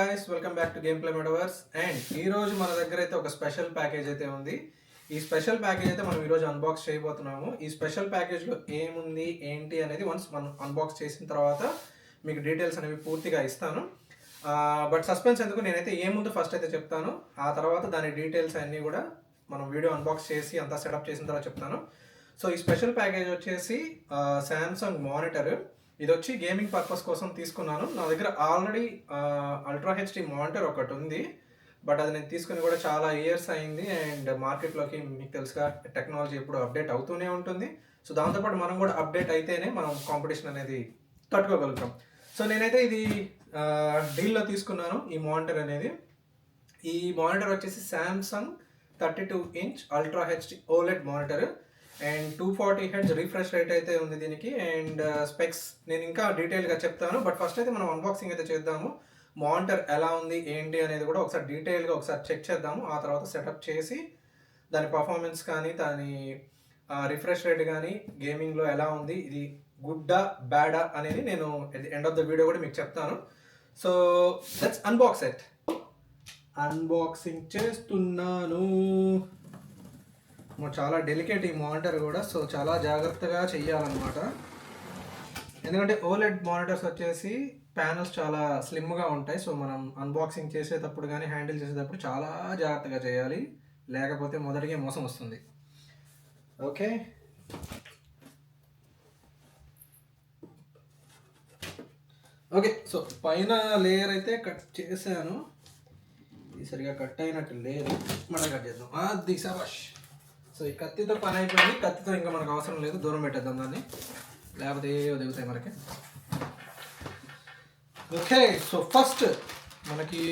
guys, welcome back to Gameplay Metaverse. And ఈ రోజు మన దగ్గర అయితే ఒక స్పెషల్ ప్యాకేజ్ అయితే ఉంది. ఈ స్పెషల్ ప్యాకేజ్ అయితే మనం ఈ రోజు అన్బాక్స్ చేయబోతున్నాము. ఈ స్పెషల్ ప్యాకేజ్ లో ఏముంది ఏంటి అనేది వన్స్ మనం అన్బాక్స్ చేసిన తర్వాత మీకు డీటెయిల్స్ అనేవి పూర్తిగా ఇస్తాను. బట్ సస్పెన్స్ ఎందుకు, నేనైతే ఏముందో ఫస్ట్ అయితే చెప్తాను. ఆ తర్వాత దాని డీటెయిల్స్ అన్నీ కూడా మనం వీడియో అన్బాక్స్ చేసి అంతా సెటప్ చేసిన తర్వాత చెప్తాను. సో ఈ స్పెషల్ ప్యాకేజ్ వచ్చేసి శాంసంగ్ మానిటర్. ఇది వచ్చి గేమింగ్ పర్పస్ కోసం తీసుకున్నాను. నా దగ్గర ఆల్రెడీ అల్ట్రా హెచ్డి మానిటర్ ఒకటి ఉంది, బట్ అది నేను తీసుకుని కూడా చాలా ఇయర్స్ అయింది. అండ్ మార్కెట్లోకి మీకు తెలుసుగా టెక్నాలజీ ఎప్పుడు అప్డేట్ అవుతూనే ఉంటుంది. సో దాంతోపాటు మనం కూడా అప్డేట్ అయితేనే మనం కాంపిటీషన్ అనేది తట్టుకోగలుగుతాం. సో నేనైతే ఇది డీల్లో తీసుకున్నాను ఈ మానిటర్ అనేది. ఈ మానిటర్ వచ్చేసి Samsung 32" ultra HD OLED monitor and 240 Hz refresh rate అయితే ఉంది దీనికి. అండ్ స్పెక్స్ నేను ఇంకా డీటెయిల్గా చెప్తాను, బట్ ఫస్ట్ అయితే మనం అన్బాక్సింగ్ అయితే చేద్దాము. మానిటర్ ఎలా ఉంది ఏంటి అనేది కూడా ఒకసారి డీటెయిల్గా ఒకసారి చెక్ చేద్దాము. ఆ తర్వాత సెటప్ చేసి దాని పర్ఫార్మెన్స్ కానీ దాని రిఫ్రెష్ రేట్ కానీ గేమింగ్లో ఎలా ఉంది, ఇది గుడ్డా బ్యాడా అనేది నేను ఎండ్ ఆఫ్ ద వీడియో కూడా మీకు చెప్తాను. So let's unbox it. Unboxing చేస్తున్నాను. చాలా డెలికేట్ ఈ మానిటర్ కూడా, సో చాలా జాగ్రత్తగా చెయ్యాలన్నమాట. ఎందుకంటే ఓలెడ్ మానిటర్స్ వచ్చేసి ప్యానల్స్ చాలా స్లిమ్గా ఉంటాయి. సో మనం అన్బాక్సింగ్ చేసేటప్పుడు కానీ హ్యాండిల్ చేసేటప్పుడు చాలా జాగ్రత్తగా చేయాలి, లేకపోతే మొదటిగా మోసం వస్తుంది. Okay, okay. సో పైన లేయర్ అయితే కట్ చేశాను. ఇది సరిగా కట్ అయినట్టు లేదు, మనం కట్ చేద్దాం. అది శభాష్. సో ఈ కత్తితో పని అయిపోయింది. కత్తితో ఇంకా మనకు అవసరం లేదు, దూరం పెట్టేద్దాం దాన్ని, లేకపోతే ఏవో దిగుతాయి మనకి. ఓకే, సో ఫస్ట్ మనకి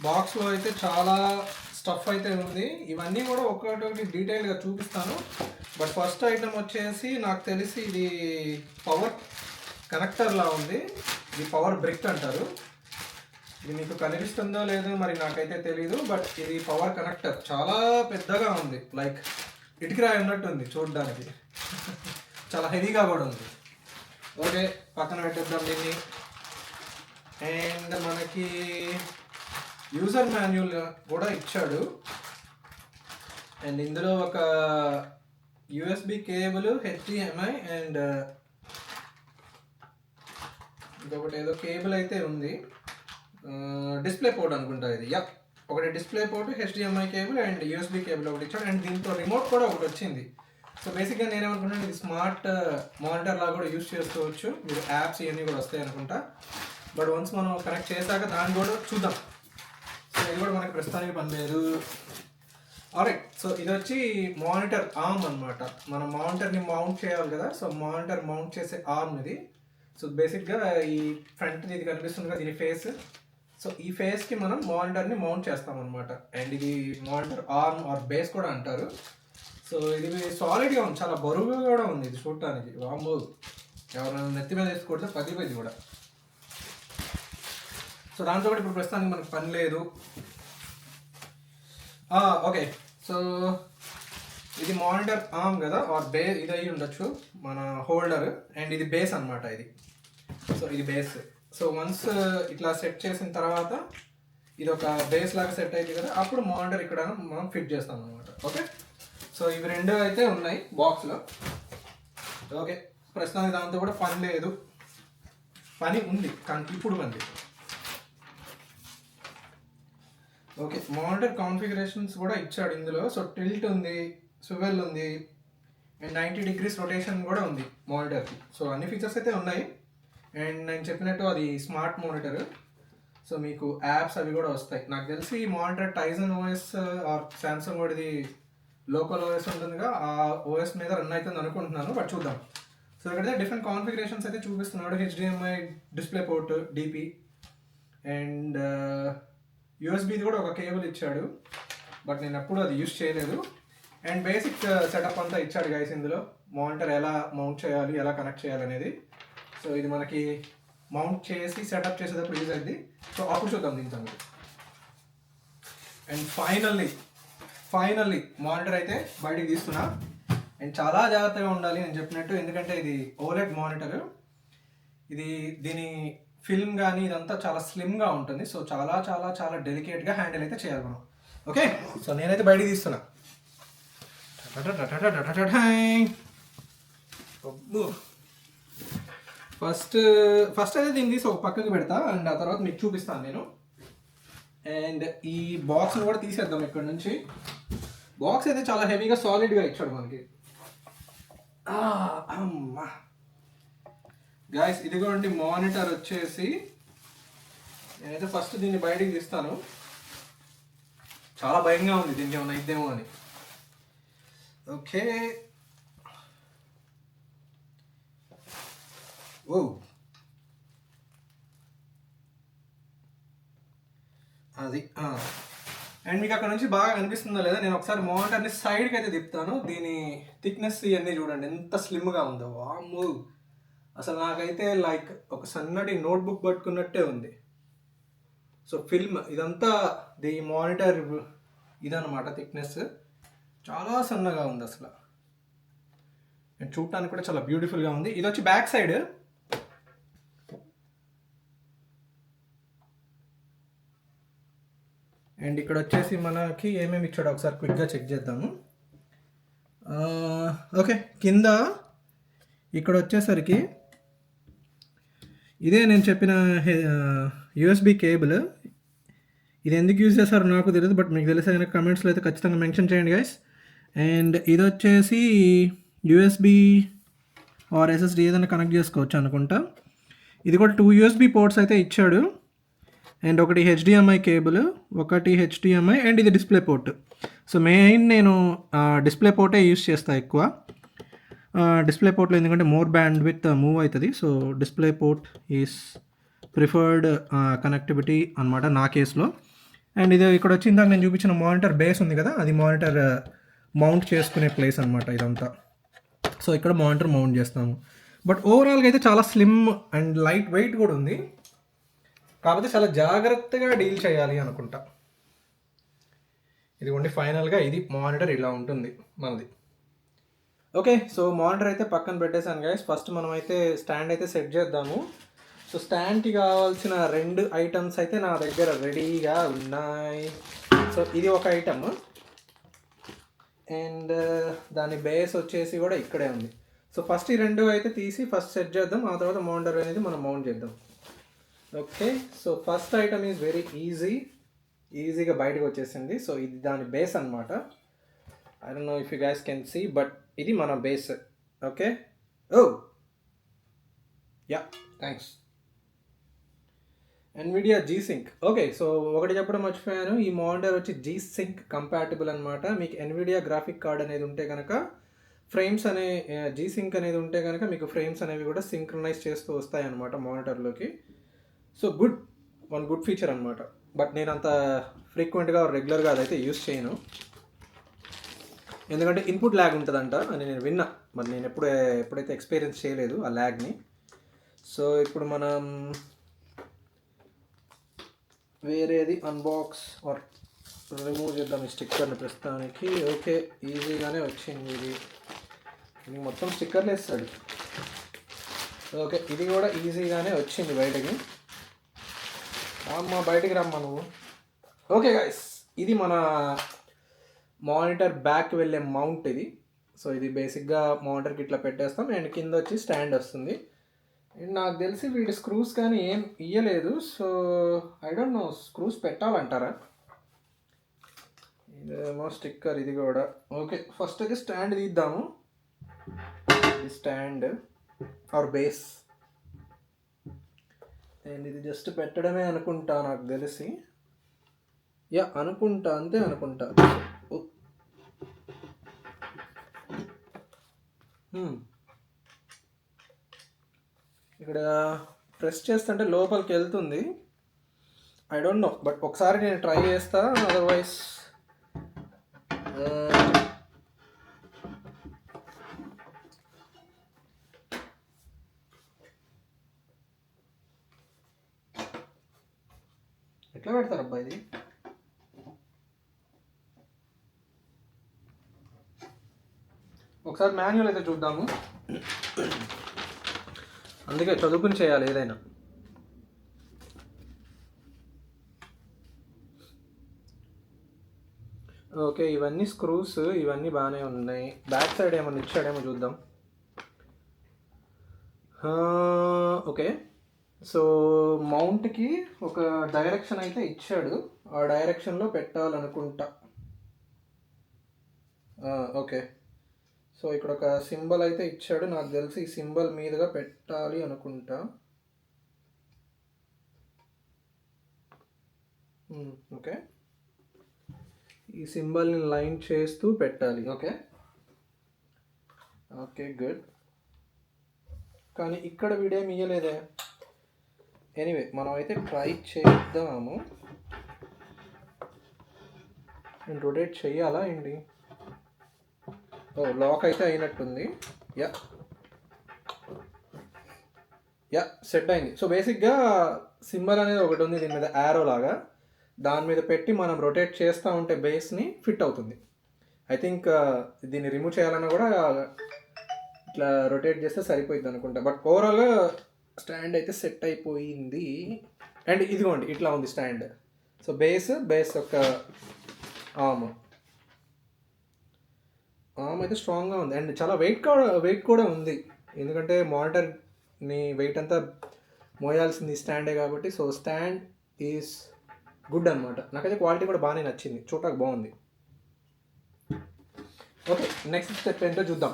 బాక్స్లో అయితే చాలా స్టఫ్ అయితే ఉంది. ఇవన్నీ కూడా ఒకటి డీటెయిల్గా చూపిస్తాను. బట్ ఫస్ట్ ఐటమ్ వచ్చేసి నాకు తెలిసి ఇది పవర్ కనెక్టర్లా ఉంది. ఇది పవర్ బ్రిక్ అంటారు. ఇది మీకు కనిపిస్తుందో లేదో మరి నాకైతే తెలీదు, బట్ ఇది పవర్ కనెక్టర్. చాలా పెద్దగా ఉంది, లైక్ ఇటుకరాయి ఉన్నట్టు ఉంది చూడడానికి. చాలా హెవీగా కూడా ఉంది. ఓకే, పక్కన పెట్టేద్దాం దీన్ని. అండ్ మనకి యూజర్ మాన్యువల్ కూడా ఇచ్చాడు. అండ్ ఇందులో ఒక యూఎస్బి కేబుల్, HDMI అండ్ ఇంకొకటి ఏదో కేబుల్ అయితే ఉంది. డిస్ప్లే పోర్ట్ అనుకుంటా ఇది. యా, ఒకటి display port, HDMI cable and USB cable ఒకటి ఇచ్చాడు. అండ్ దీంతో రిమోట్ కూడా ఒకటి వచ్చింది. సో బేసిక్గా నేనేమనుకుంటున్నాను, ఇది స్మార్ట్ మానిటర్ లాగా కూడా యూస్ చేసుకోవచ్చు. మీరు యాప్స్ ఇవన్నీ కూడా వస్తాయి అనుకుంటా. బట్ వన్స్ మనం కనెక్ట్ చేశాక దాన్ని కూడా చూద్దాం. సో ఇది కూడా మనకి ప్రస్తుతానికి పనిలేదు. ఆల్రైట్, సో ఇది వచ్చి మానిటర్ ఆర్మ్ అనమాట. మనం మానిటర్ని మౌంట్ చేయాలి కదా, సో మానిటర్ మౌంట్ చేసే ఆర్మ్ ఇది. సో బేసిక్గా ఈ ఫ్రంట్ ఇది కనిపిస్తుంది కదా, దీని ఫేస్. సో ఈ ఫేస్కి మనం మానిటర్ని మౌంట్ చేస్తాం అనమాట. అండ్ ఇది మానిటర్ ఆర్మ్ ఆర్ బేస్ కూడా అంటారు. సో ఇది సాలిడ్గా ఉంది, చాలా బరువుగా కూడా ఉంది ఇది చూడటానికి. వామ్మో, ఎవరైనా నెత్తి మీద వేసుకుంటే పది కూడా. సో దాంతో కూడా ఇప్పుడు ప్రస్తుతానికి మనకు పని లేదు. ఓకే, సో ఇది మానిటర్ ఆర్మ్ కదా, ఆర్ బేస్ ఇది అయ్యి ఉండొచ్చు మన హోల్డర్. అండ్ ఇది బేస్ అనమాట ఇది. సో ఇది బేస్. సో వన్స్ ఇట్లా సెట్ చేసిన తర్వాత ఇది ఒక బేస్ లాగా సెట్ అయింది కదా, అప్పుడు మానిటర్ ఇక్కడ మనం ఫిట్ చేస్తాం అనమాట. ఓకే, సో ఇవి రెండు అయితే ఉన్నాయి బాక్స్లో. ఓకే, ప్రస్తుతానికి దాంతో కూడా పని లేదు, పని ఉంది కానీ ఇప్పుడు ఉంది. ఓకే, మానిటర్ కాన్ఫిగరేషన్స్ కూడా ఇచ్చాడు ఇందులో. సో టిల్ట్ ఉంది, స్వివెల్ ఉంది అండ్ 90 degrees రొటేషన్ కూడా ఉంది మానిటర్కి. సో అన్ని ఫీచర్స్ అయితే ఉన్నాయి. అండ్ నేను చెప్పినట్టు అది స్మార్ట్ మానిటర్. సో మీకు యాప్స్ అవి కూడా వస్తాయి. నాకు తెలిసి ఈ monitor Tizen OS or Samsung కూడా ఇది లోకల్ OS ఉంటుందిగా, ఆ OS మీద రన్ అవుతుంది అనుకుంటున్నాను. బట్ చూద్దాం. సో ఇక్కడైతే డిఫరెంట్ కాన్ఫిగరేషన్స్ అయితే చూపిస్తున్నాడు. HDMI display port, DP and యూఎస్బిది కూడా ఒక కేబుల్ ఇచ్చాడు, బట్ నేను ఎప్పుడు అది యూస్ చేయలేదు. అండ్ బేసిక్ సెటప్ అంతా ఇచ్చాడు గైస్ ఇందులో. మానిటర్ ఎలా మౌంట్ చేయాలి, ఎలా కనెక్ట్ చేయాలి అనేది. సో ఇది మనకి మౌంట్ చేసి సెటప్ చేసేటప్పుడు యూజ్ అయింది. సో అప్పుడు చూద్దాం దీని సంగతి. అండ్ ఫైనల్లీ మానిటర్ అయితే బయటికి తీస్తున్నా. అండ్ చాలా జాగ్రత్తగా ఉండాలి నేను చెప్పినట్టు, ఎందుకంటే ఇది ఓలెడ్ మానిటర్. ఇది దీని ఫిల్మ్ కానీ ఇదంతా చాలా స్లిమ్గా ఉంటుంది. సో చాలా చాలా చాలా డెలికేట్గా హ్యాండిల్ అయితే చేయాలి మనం. ఓకే, సో నేనైతే బయటికి తీస్తున్నా. ఫస్ట్ అయితే దీన్ని తీసి ఒక పక్కకి పెడతా అండ్ ఆ తర్వాత మీకు చూపిస్తాను నేను. అండ్ ఈ బాక్స్ని కూడా తీసేద్దాం ఇక్కడ నుంచి. బాక్స్ అయితే చాలా హెవీగా సాలిడ్గా ఇచ్చాడు మనకి. అమ్మా గాయస్, ఇదిగోండి మానిటర్ వచ్చేసి. నేనైతే ఫస్ట్ దీన్ని బయటికి తీస్తాను. చాలా భయంగా ఉంది దీనికి ఏమైనా ఇద్దేమో అని. ఓకే, ఓ అది అండ్ మీకు అక్కడ నుంచి బాగా కనిపిస్తుందో లేదా, నేను ఒకసారి మానిటర్ని సైడ్కి అయితే తిప్పుతాను. దీని థిక్నెస్ ఇవన్నీ చూడండి ఎంత స్లిమ్గా ఉందో. వామ్మో, అసలు నాకైతే లైక్ ఒక సన్నటి నోట్బుక్ పట్టుకున్నట్టే ఉంది. సో ఫిల్మ్ ఇదంతా ది మానిటర్ ఇదన్నమాట. థిక్నెస్ చాలా సన్నగా ఉంది అసలు. అండ్ చూడటానికి కూడా చాలా బ్యూటిఫుల్గా ఉంది. ఇది వచ్చి బ్యాక్ సైడ్. అండ్ ఇక్కడ వచ్చేసి మనకి ఏమేమి ఇచ్చాడో ఒకసారి క్విక్గా చెక్ చేద్దాము. ఓకే, కింద ఇక్కడ వచ్చేసరికి ఇదే నేను చెప్పిన యూఎస్బి కేబుల్. ఇది ఎందుకు యూజ్ చేస్తారో నాకు తెలియదు, బట్ మీకు తెలిసే కనుక కమెంట్స్లో అయితే ఖచ్చితంగా మెన్షన్ చేయండి గైస్. అండ్ ఇది వచ్చేసి యూఎస్బి ఆర్ ఎస్ఎస్డి ఏదైనా కనెక్ట్ చేసుకోవచ్చు అనుకుంటా. ఇది కూడా 2 యూఎస్బి పోర్ట్స్ అయితే ఇచ్చాడు. అండ్ ఒకటి హెచ్డిఎంఐ కేబుల్, ఒకటి హెచ్డిఎంఐ, అండ్ ఇది డిస్ప్లే పోర్ట్. సో మెయిన్ నేను డిస్ప్లే పోర్టే యూస్ చేస్తాను ఎక్కువ. డిస్ప్లే పోర్ట్లో ఎందుకంటే మోర్ బ్యాండ్ విత్ మూవ్ అవుతుంది. So display port is preferred connectivity అనమాట నా కేసులో. అండ్ ఇది ఇక్కడ వచ్చి ఇందాక నేను చూపించిన మానిటర్ బేస్ ఉంది కదా, అది మానిటర్ మౌంట్ చేసుకునే ప్లేస్ అనమాట ఇదంతా. సో ఇక్కడ మానిటర్ మౌంట్ చేస్తాము. బట్ ఓవరాల్గా అయితే చాలా స్లిమ్ అండ్ లైట్ వెయిట్ కూడా ఉంది. కాకపోతే చాలా జాగ్రత్తగా డీల్ చేయాలి అనుకుంటా. ఇదిగోండి ఫైనల్గా ఇది మానిటర్ ఇలా ఉంటుంది మనది. ఓకే, సో మానిటర్ అయితే పక్కన పెట్టేశాను గైస్. ఫస్ట్ మనం అయితే స్టాండ్ అయితే సెట్ చేద్దాము. సో స్టాండ్కి కావాల్సిన 2 ఐటమ్స్ అయితే నా దగ్గర రెడీగా ఉన్నాయి. సో ఇది ఒక ఐటమ్ అండ్ దాని బేస్ వచ్చేసి కూడా ఇక్కడే ఉంది. సో ఫస్ట్ ఈ 2 అయితే తీసి ఫస్ట్ సెట్ చేద్దాం. ఆ తర్వాత మానిటర్ అనేది మనం మౌంట్ చేద్దాం. Okay, so first item is very ఈజీగా బయటకు వచ్చేసింది. సో ఇది దాని బేస్ అనమాట. I don't know if you guys can see, but ఇది మన base. Okay, oh yeah, thanks. Nvidia G-Sync. Okay, so ఒకటి చెప్పడం మర్చిపోయాను, ఈ మానిటర్ వచ్చి G-Sync కంపాటబుల్ అనమాట. మీకు ఎన్విడియా గ్రాఫిక్ కార్డ్ అనేది ఉంటే కనుక ఫ్రేమ్స్ అనే G-Sync అనేది ఉంటే కనుక మీకు ఫ్రేమ్స్ అనేవి కూడా సింక్రనైజ్ చేస్తూ వస్తాయి అన్నమాట మానిటర్లోకి. సో గుడ్ ఫీచర్ అనమాట. బట్ నేను అంత ఫ్రీక్వెంట్గా రెగ్యులర్గా అదైతే యూస్ చేయను, ఎందుకంటే ఇన్పుట్ ల్యాగ్ ఉంటుందంట అని నేను విన్నా. మరి నేను ఎప్పుడైతే ఎక్స్పీరియన్స్ చేయలేదు ఆ ల్యాగ్ని. సో ఇప్పుడు మనం వేరేది అన్బాక్స్ ఆర్ రిమూవ్ చేద్దాం ఈ స్టిక్కర్ని ప్రస్తుతానికి. ఓకే, ఈజీగానే వచ్చింది. ఇది మొత్తం స్టిక్కర్లు వేస్తాడు. ఓకే, ఇది కూడా ఈజీగానే వచ్చింది బయటకి. అమ్మా బయటికి రమ్మా నువ్వు. ఓకే గైస్, ఇది మన మానిటర్ బ్యాక్ వెళ్ళే మౌంట్ ఇది. సో ఇది బేసిక్గా మానిటర్కి ఇట్లా పెట్టేస్తాం అండ్ కింద వచ్చి స్టాండ్ వస్తుంది. అండ్ నాకు తెలిసి వీడి స్క్రూస్ కానీ ఏం ఇయ్యలేదు. So I don't know, screws పెట్టాలంటారా? ఇదేమో స్టిక్కర్, ఇది కూడా. ఓకే, ఫస్ట్ అయితే స్టాండ్ తీద్దాము. ఇది స్టాండ్ ఆర్ బేస్ అండ్ ఇది జస్ట్ పెట్టడమే అనుకుంటా నాకు తెలిసి. యా, అనుకుంటా, అంతే అనుకుంటా. ఇక్కడ ప్రెస్ చేస్తుంటే లోపలికి వెళ్తుంది. ఐ డోంట్ నో, బట్ ఒకసారి నేను ట్రై చేస్తా. అదర్వైజ్ ఎట్లా పెడతారు అబ్బా ఇది? ఒకసారి మాన్యువల్ అయితే చూద్దాము. అందుకే చదువుకుని చేయాలి ఏదైనా. ఓకే, ఇవన్నీ స్క్రూస్, ఇవన్నీ బాగానే ఉన్నాయి. బ్యాక్ సైడ్ ఏమన్నా ఇచ్చాడేమో చూద్దాం. ఓకే, సో మౌంట్కి ఒక డైరెక్షన్ అయితే ఇచ్చాడు, ఆ డైరెక్షన్లో పెట్టాలనుకుంటా. ఓకే, సో ఇక్కడ ఒక సింబల్ అయితే ఇచ్చాడు, నాకు తెలిసి ఈ సింబల్ మీదుగా పెట్టాలి అనుకుంటా. ఓకే, ఈ సింబల్ని లైన్ చేస్తూ పెట్టాలి. Okay okay good. కానీ ఇక్కడ వీడియో ఇయ్యలేదే. ఎనీవే మనం అయితే ట్రై చేద్దాము. నేను రొటేట్ చెయ్యాలా ఏంటి? లాక్ అయితే అయినట్టుంది. యా యా సెట్ అయింది. సో బేసిక్గా సింబల్ అనేది ఒకటి ఉంది దీని మీద, యారో లాగా. దాని మీద పెట్టి మనం రొటేట్ చేస్తూ ఉంటే బేస్ని ఫిట్ అవుతుంది. ఐ థింక్ దీన్ని రిమూవ్ చేయాలన్నా కూడా ఇట్లా రొటేట్ చేస్తే సరిపోయింది అనుకుంటా. బట్ ఓవరాల్గా స్టాండ్ అయితే సెట్ అయిపోయింది. అండ్ ఇదిగోండి ఇట్లా ఉంది స్టాండ్. సో బేస్ యొక్క ఆర్మ్ అయితే స్ట్రాంగ్గా ఉంది. అండ్ చాలా వెయిట్ కూడా ఉంది, ఎందుకంటే మానిటర్ని వెయిట్ అంతా మోయాల్సింది స్టాండే కాబట్టి. సో స్టాండ్ ఈజ్ గుడ్ అనమాట. నాకైతే క్వాలిటీ కూడా బాగానే నచ్చింది, చూడటానికి బాగుంది. ఓకే, నెక్స్ట్ స్టెప్ ఏంటో చూద్దాం.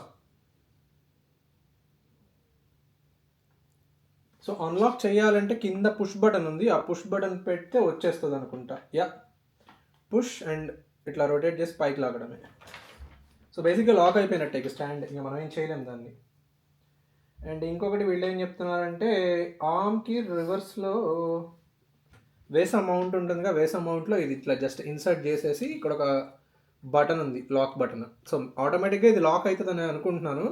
సో అన్లాక్ చేయాలంటే కింద పుష్ బటన్ ఉంది, ఆ పుష్ బటన్ పెడితే వచ్చేస్తుంది అనుకుంటా. యా, పుష్ అండ్ ఇట్లా రొటేట్ చేసి పైకి లాగడమే. సో బేసిక్గా లాక్ అయిపోయినట్టే ఇక స్టాండ్, ఇంకా మనం ఏం చేయలేము దాన్ని. అండ్ ఇంకొకటి వీళ్ళు ఏం చెప్తున్నారంటే ఆర్మ్కి రివర్స్లో వేస్ అమౌంట్ ఉంటుందిగా, వేస్ అమౌంట్లో ఇది ఇట్లా జస్ట్ ఇన్సర్ట్ చేసేసి ఇక్కడ ఒక బటన్ ఉంది, లాక్ బటన్. సో ఆటోమేటిక్గా ఇది లాక్ అవుతుందని అనుకుంటున్నాను.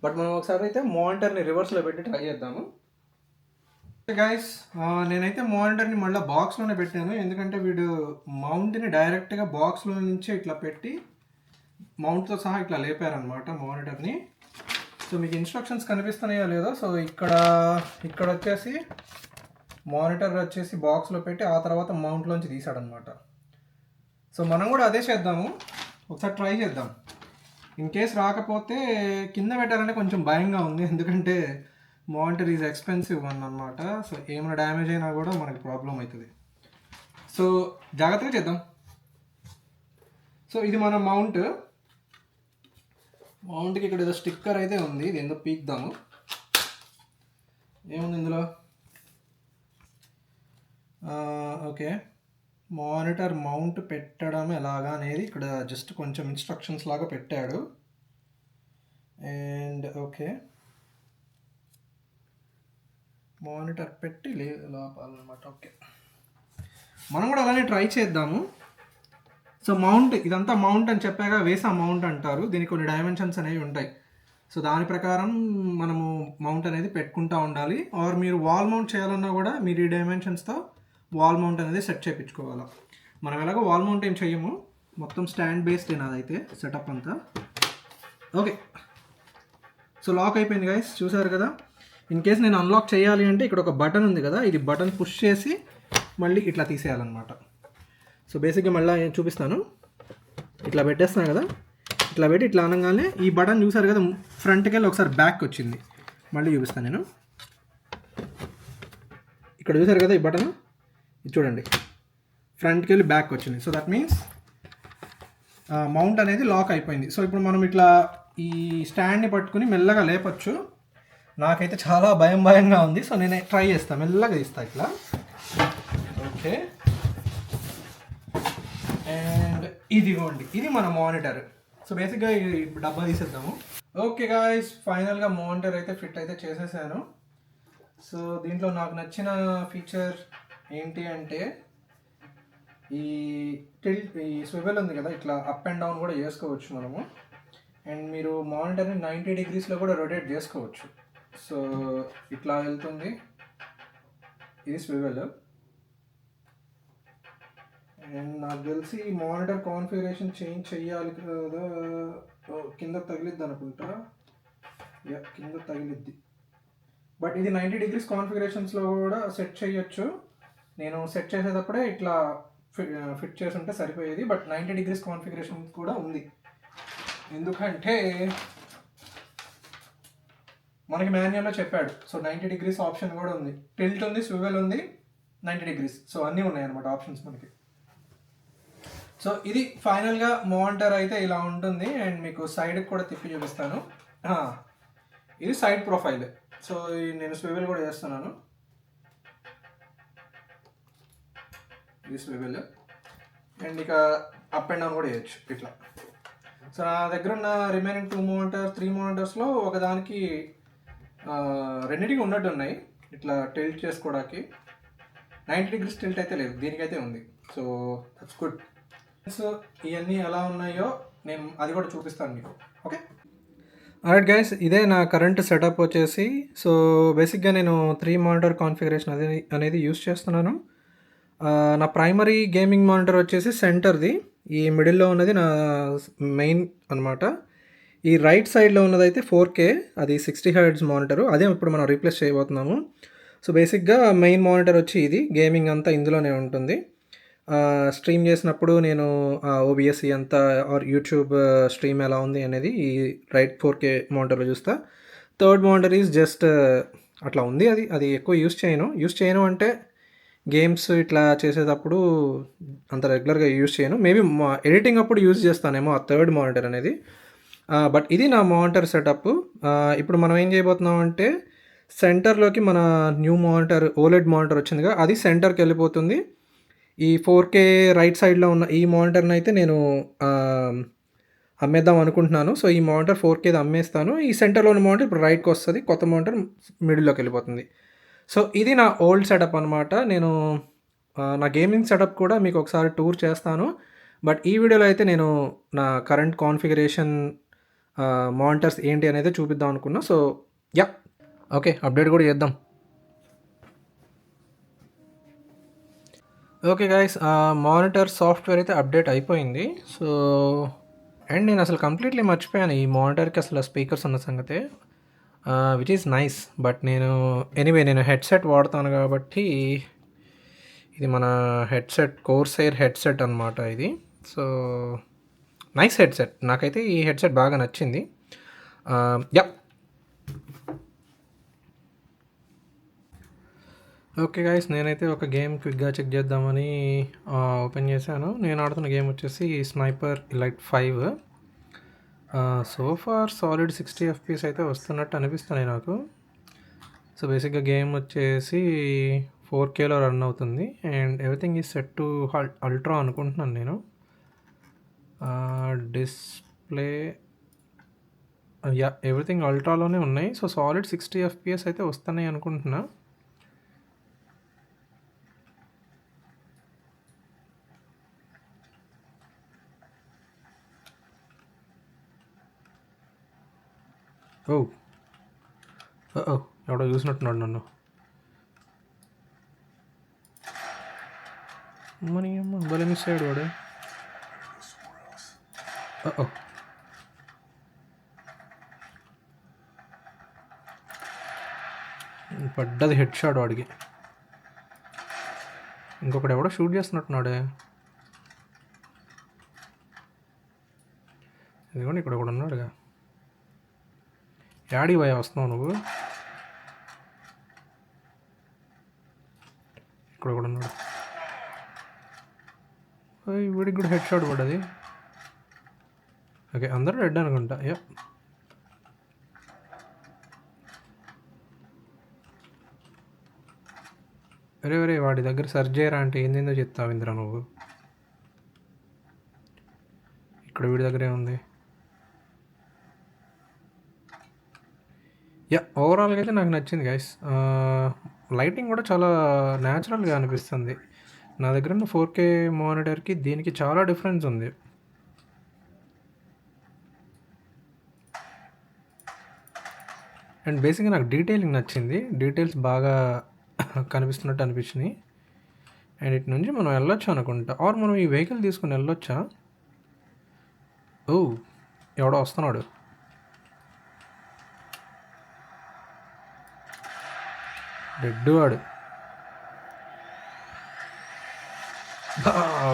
బట్ మనం ఒకసారి అయితే మానిటర్ని రివర్స్లో పెట్టి ట్రై చేద్దాము. గైస్, నేనైతే మానిటర్ని మళ్ళీ బాక్స్లోనే పెట్టాను, ఎందుకంటే వీడు మౌంట్ని డైరెక్ట్గా బాక్స్లో నుంచి ఇట్లా పెట్టి మౌంట్తో సహా ఇట్లా లేపారనమాట మానిటర్ని. సో మీకు ఇన్స్ట్రక్షన్స్ కనిపిస్తున్నాయో లేదో. సో ఇక్కడ వచ్చేసి మానిటర్ వచ్చేసి బాక్స్లో పెట్టి ఆ తర్వాత మౌంట్లోంచి తీసాడనమాట. సో మనం కూడా అదే చేద్దాము, ఒకసారి ట్రై చేద్దాం. ఇన్ కేస్ రాకపోతే కింద పెట్టాలంటే కొంచెం భయంగా ఉంది, ఎందుకంటే మానిటర్ ఈజ్ ఎక్స్పెన్సివ్ వన్ అనమాట. సో ఏమైనా డ్యామేజ్ అయినా కూడా మనకి ప్రాబ్లం అవుతుంది. సో జాగ్రత్తగా చేద్దాం. సో ఇది మన మౌంట్కి ఇక్కడ ఏదో స్టిక్కర్ అయితే ఉంది, ఇది ఎందుకు పీక్దాము. ఏముంది ఇందులో? ఓకే, మానిటర్ మౌంట్ పెట్టడం ఎలాగా అనేది ఇక్కడ జస్ట్ కొంచెం ఇన్స్ట్రక్షన్స్ లాగా పెట్టాడు. అండ్ ఓకే, మానిటర్ పెట్టి లోపాలన్నమాట. ఓకే, మనం కూడా అలానే ట్రై చేద్దాము. సో మౌంట్, ఇదంతా మౌంట్ అని చెప్పాక వేసా మౌంట్ అంటారు, దీనికి కొన్ని డైమెన్షన్స్ అనేవి ఉంటాయి. సో దాని ప్రకారం మనము మౌంట్ అనేది పెట్టుకుంటూ ఉండాలి. ఆర్ మీరు వాల్ మౌంట్ చేయాలన్నా కూడా మీరు ఈ డైమెన్షన్స్తో వాల్ మౌంట్ అనేది సెట్ చేయించుకోవాలి. మనం ఎలాగో వాల్ మౌంట్ ఏం చేయము, మొత్తం స్టాండ్ బేస్డ్ నాదైతే సెటప్ అంతా. ఓకే, సో లాక్ అయిపోయింది గైస్, చూసారు కదా. ఇన్ కేస్ నేను అన్లాక్ చేయాలి అంటే ఇక్కడ ఒక బటన్ ఉంది కదా, ఇది బటన్ పుష్ చేసి మళ్ళీ ఇట్లా తీసేయాలన్నమాట. సో బేసిక్గా మళ్ళీ చూపిస్తాను. ఇట్లా పెట్టేస్తాను కదా, ఇట్లా పెట్టి ఇట్లా అనగానే ఈ బటన్ చూసారు కదా, ఫ్రంట్కి వెళ్ళి ఒకసారి బ్యాక్ వచ్చింది. మళ్ళీ చూపిస్తాను నేను. ఇక్కడ చూసారు కదా ఈ బటన్, ఇది చూడండి, ఫ్రంట్కి వెళ్ళి బ్యాక్ వచ్చింది. సో దట్ మీన్స్ మౌంట్ అనేది లాక్ అయిపోయింది. సో ఇప్పుడు మనం ఇట్లా ఈ స్టాండ్ని పట్టుకుని మెల్లగా లేపచ్చు. నాకైతే చాలా భయంగా ఉంది, సో నేను ట్రై చేస్తాను, మెల్లగా తీస్తాను ఇట్లా. ఓకే, అండ్ ఇదిగోండి, ఇది మన మానిటర్. సో బేసిక్గా డబ్బా తీసేద్దాము. ఓకే గాయ్స్, ఫైనల్గా మానిటర్ అయితే ఫిట్ అయితే చేసేసాను. సో దీంట్లో నాకు నచ్చిన ఫీచర్ ఏంటి అంటే ఈ స్వివెల్ ఉంది కదా, ఇట్లా అప్ అండ్ డౌన్ కూడా చేసుకోవచ్చు మనము. అండ్ మీరు మానిటర్ని 90 degreesలో కూడా రొటేట్ చేసుకోవచ్చు. సో ఇట్లా వెళ్తుంది, ఇది స్వివెల్. అండ్ నాకు తెలిసి మానిటర్ కాన్ఫిగరేషన్ చేంజ్ చెయ్యాలి కదా, కింద తగిలిద్ది అనుకుంటా. కింద తగిలిద్ది, బట్ ఇది 90 degrees కాన్ఫిగరేషన్స్లో కూడా సెట్ చేయొచ్చు. నేను సెట్ చేసేటప్పుడే ఇట్లా ఫిట్ చేసి ఉంటే సరిపోయేది. బట్ 90 డిగ్రీస్ కాన్ఫిగరేషన్ కూడా ఉంది, ఎందుకంటే మనకి మాన్యువల్లో చెప్పాడు. సో 90 డిగ్రీస్ ఆప్షన్ కూడా ఉంది, టిల్ట్ ఉంది, స్వివెల్ ఉంది, 90 డిగ్రీస్, సో అన్నీ ఉన్నాయి అనమాట ఆప్షన్స్ మనకి. సో ఇది ఫైనల్గా మానిటర్ అయితే ఇలా ఉంటుంది. అండ్ మీకు సైడ్కి కూడా తిప్పి చూపిస్తాను. ఇది సైడ్ ప్రొఫైల్. సో నేను స్వివెల్ కూడా చేస్తున్నాను. ఇది స్వివెల్. అండ్ ఇక అప్ అండ్ డౌన్ కూడా చేయొచ్చు ఇట్లా. సో నా దగ్గర ఉన్న రిమైనింగ్ 3 మానిటర్స్లో ఒకదానికి రెండింటికి ఉన్నట్టు ఉన్నాయి ఇట్లా టిల్ట్ చేసుకోవడానికి. 90 డిగ్రీస్ టిల్ట్ అయితే లేదు, దీనికైతే ఉంది. So that's good. సో ఇవన్నీ ఎలా ఉన్నాయో నేను అది కూడా చూపిస్తాను మీకు. ఓకే, ఆల్రైట్ గైస్, ఇదే నా కరెంట్ సెటప్ వచ్చేసి. సో బేసిక్గా నేను 3 మానిటర్ కాన్ఫిగరేషన్ అనేది యూస్ చేస్తున్నాను. నా ప్రైమరీ గేమింగ్ మానిటర్ వచ్చేసి సెంటర్ది, ఈ మిడిల్లో ఉన్నది నా మెయిన్ అనమాట. ఈ రైట్ సైడ్లో ఉన్నదైతే 4K, అది 60 Hz మానిటరు, అదే ఇప్పుడు మనం రీప్లేస్ చేయబోతున్నాము. సో బేసిక్గా మెయిన్ మానిటర్ వచ్చి ఇది, గేమింగ్ అంతా ఇందులోనే ఉంటుంది. స్ట్రీమ్ చేసినప్పుడు నేను OBS అంతా ఆర్ యూట్యూబ్ స్ట్రీమ్ ఎలా ఉంది అనేది ఈ రైట్ 4K మానిటర్లో చూస్తా. థర్డ్ మానిటర్ ఈజ్ జస్ట్ అట్లా ఉంది, అది ఎక్కువ యూస్ చేయను అంటే గేమ్స్ ఇట్లా చేసేటప్పుడు అంత రెగ్యులర్గా యూజ్ చేయను. మేబీ ఎడిటింగ్ అప్పుడు యూజ్ చేస్తానేమో ఆ థర్డ్ మానిటర్ అనేది. బట్ ఇది నా మానిటర్ సెటప్. ఇప్పుడు మనం ఏం చేయబోతున్నాం అంటే సెంటర్లోకి మన న్యూ మానిటర్ ఓలెడ్ మానిటర్ వచ్చిందిగా, అది సెంటర్కి వెళ్ళిపోతుంది. ఈ 4K రైట్ సైడ్లో ఉన్న ఈ మానిటర్ని అయితే నేను అమ్మేద్దాం అనుకుంటున్నాను. సో ఈ మానిటర్ 4Kది అమ్మేస్తాను. ఈ సెంటర్లో ఉన్న మానిటర్ ఇప్పుడు రైట్కి వస్తుంది, కొత్త మానిటర్ మిడిల్లోకి వెళ్ళిపోతుంది. సో ఇది నా ఓల్డ్ సెటప్ అనమాట. నేను నా గేమింగ్ సెటప్ కూడా మీకు ఒకసారి టూర్ చేస్తాను. బట్ ఈ వీడియోలో అయితే నేను నా కరెంట్ కాన్ఫిగరేషన్ మానిటర్స్ ఏంటి అనేది చూపిద్దాం అనుకున్నా. సో యా, ఓకే, అప్డేట్ కూడా చేద్దాం. ఓకే గైస్, మానిటర్ సాఫ్ట్వేర్ అయితే అప్డేట్ అయిపోయింది. సో అండ్ నేను అసలు కంప్లీట్లీ మర్చిపోయాను ఈ మానిటర్కి అసలు స్పీకర్స్ ఉన్న సంగతే, విచ్ ఈస్ నైస్. బట్ నేను హెడ్సెట్ వాడతాను కాబట్టి, ఇది మన హెడ్సెట్ కోర్సైర్ హెడ్సెట్ అనమాట ఇది. సో నైస్ హెడ్సెట్, నాకైతే ఈ హెడ్సెట్ బాగా నచ్చింది. యా, ఓకే గైస్, నేనైతే ఒక గేమ్ క్విక్గా చెక్ చేద్దామని ఓపెన్ చేశాను. నేను ఆడుతున్న గేమ్ వచ్చేసి Sniper Elite 5. So far solid 60 FPS అయితే వస్తున్నట్టు అనిపిస్తున్నాయి నాకు. సో బేసిక్గా గేమ్ వచ్చేసి 4Kలో రన్ అవుతుంది and everything is set to ultra అనుకుంటున్నాను నేను. డిస్ప్లే యా, ఎవ్రీథింగ్ అల్ట్రాలోనే ఉన్నాయి. సో సాలిడ్ 60 FPS అయితే వస్తున్నాయి అనుకుంటున్నా. ఓ ఎవడో చూసినట్టున్నాడు నన్ను. మరి అమ్మ భలే మిస్ అయ్యాడు వాడు. పడ్డది హెడ్ షాట్ వాడికి. ఇంకొకటి ఎవడో షూట్ చేస్తున్నట్టున్నాడే. ఇదిగోండి ఇక్కడ కూడా ఉన్నాడుగా. యాడి భయ వస్తున్నావు నువ్వు? ఇక్కడ కూడా ఉన్నాడు. వీడికి కూడా హెడ్ షాట్ పడ్డది. ఓకే, అందరూ రెడ్ అనుకుంటా. యా, వేరే వాడి దగ్గర సర్చ్ చేయరా అంటే ఏందేందో చెప్తావు ఇంద్రా నువ్వు. ఇక్కడ వీడి దగ్గరే ఉంది. యా, ఓవరాల్గా అయితే నాకు నచ్చింది గైస్. లైటింగ్ కూడా చాలా న్యాచురల్గా అనిపిస్తుంది. నా దగ్గర ఉన్న 4K మానిటర్కి దీనికి చాలా డిఫరెన్స్ ఉంది. అండ్ బేసిక్గా నాకు డీటెయిలింగ్ నచ్చింది, డీటెయిల్స్ బాగా కనిపిస్తున్నట్టు అనిపించినాయి. అండ్ ఇటు నుంచి మనం వెళ్ళొచ్చు అనుకుంటా, ఆర్ మనం ఈ వెహికల్ తీసుకుని వెళ్ళొచ్చా? ఓ, ఎవడో వస్తున్నాడు. డెడ్ వాడు.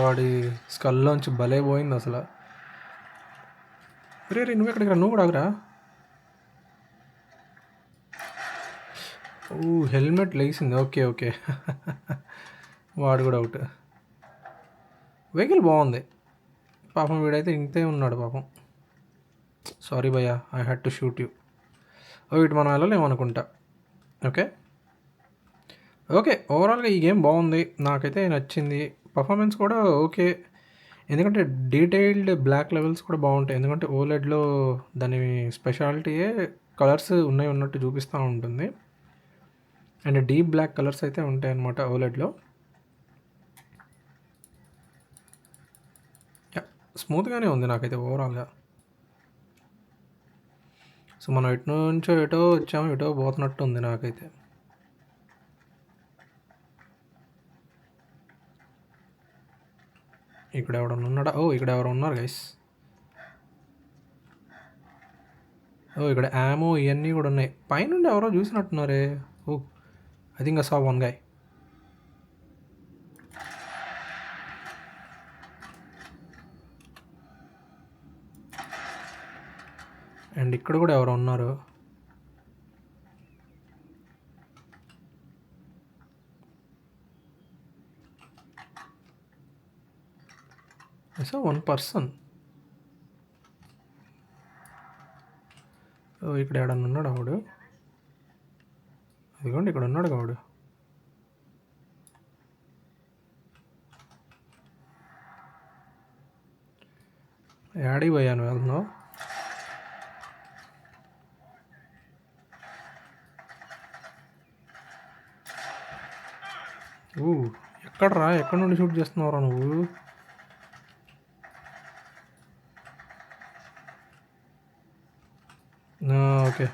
వాడి స్కల్లోంచి భలే పోయింది అసలు. రే రే నువ్వు ఎక్కడికి రా, నువ్వు కూడా ఆగురా. ఓ హెల్మెట్ లేసింది, ఓకే ఓకే. వాడు కూడా అవుట్. వెహికల్ బాగుంది పాపం, వీడైతే ఇంతే ఉన్నాడు పాపం. సారీ భయ్యా, I had to shoot you. ఇటు మనం వెళ్ళలేము అనుకుంటా. ఓకే ఓకే, ఓవరాల్గా ఈ గేమ్ బాగుంది, నాకైతే నచ్చింది. పర్ఫార్మెన్స్ కూడా ఓకే, ఎందుకంటే డీటెయిల్డ్ బ్లాక్ లెవెల్స్ కూడా బాగుంటాయి. ఎందుకంటే ఓలెడ్లో దాని స్పెషాలిటీయే కలర్స్ ఉన్నాయి ఉన్నట్టు చూపిస్తూ ఉంటుంది. అండ్ డీప్ బ్లాక్ కలర్స్ అయితే ఉంటాయి అన్నమాట ఓలెడ్లో. స్మూత్గానే ఉంది నాకైతే ఓవరాల్గా. సో మనం ఎటు నుంచో ఎటో వచ్చాము, ఎటో పోతున్నట్టు ఉంది నాకైతే. ఇక్కడ ఎవడన్నా ఉన్నాడా? ఓ ఇక్కడ ఎవరు ఉన్నారు గైస్. ఓ ఇక్కడ యామో ఇవన్నీ కూడా ఉన్నాయి. పైనుండి ఎవరో చూసినట్టున్నారే. Oh I think I saw one guy. And ఇక్కడ కూడా ఎవరో ఉన్నారు. I saw one person. Oh ఇక్కడ ఎవడన్నా ఉన్నాడు ఆవిడు. అదిగోండి ఇక్కడ ఉన్నాడు కావుడు. యాడికి పోయాను వెళ్తున్నావు? ఎక్కడరా, ఎక్కడి నుండి షూట్ చేస్తున్నావురా నువ్వు? ఓకే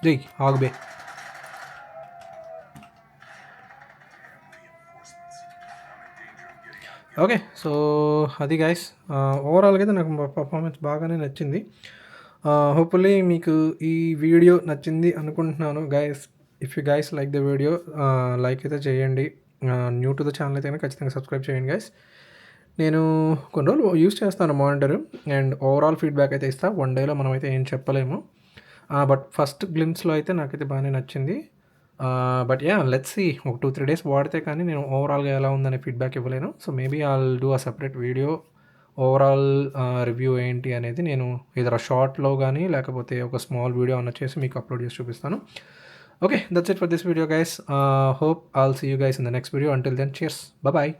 జై ఆగుబే. ఓకే సో అది గైస్, ఓవరాల్గా అయితే నాకు పర్ఫార్మెన్స్ బాగానే నచ్చింది. హోప్ఫుల్లీ మీకు ఈ వీడియో నచ్చింది అనుకుంటున్నాను guys. If you guys like the video, like అయితే చేయండి. న్యూ టు ద ఛానల్ అయితే ఖచ్చితంగా సబ్స్క్రైబ్ చేయండి గైస్. నేను కొన్ని రోజులు యూస్ చేస్తాను మానిటర్, అండ్ ఓవరాల్ ఫీడ్బ్యాక్ అయితే ఇస్తాను. వన్ డేలో మనం అయితే ఏం చెప్పలేము, బట్ ఫస్ట్ గ్లిమ్స్లో అయితే నాకైతే బాగానే నచ్చింది. బట్ యా లెట్స్ సీ, ఒక 2-3 డేస్ వాడితే కానీ నేను ఓవరాల్గా ఎలా ఉందనే ఫీడ్బ్యాక్ ఇవ్వలేను. So maybe I'll do a separate video overall review ఏంటి అనేది నేను ఏదైనా షార్ట్లో కానీ లేకపోతే ఒక స్మాల్ వీడియో అన్న చేసి మీకు అప్లోడ్ చేసి చూపిస్తాను. Okay, that's it for this video guys. Hope I'll see you guys in the next video. Until then, cheers, bye bye.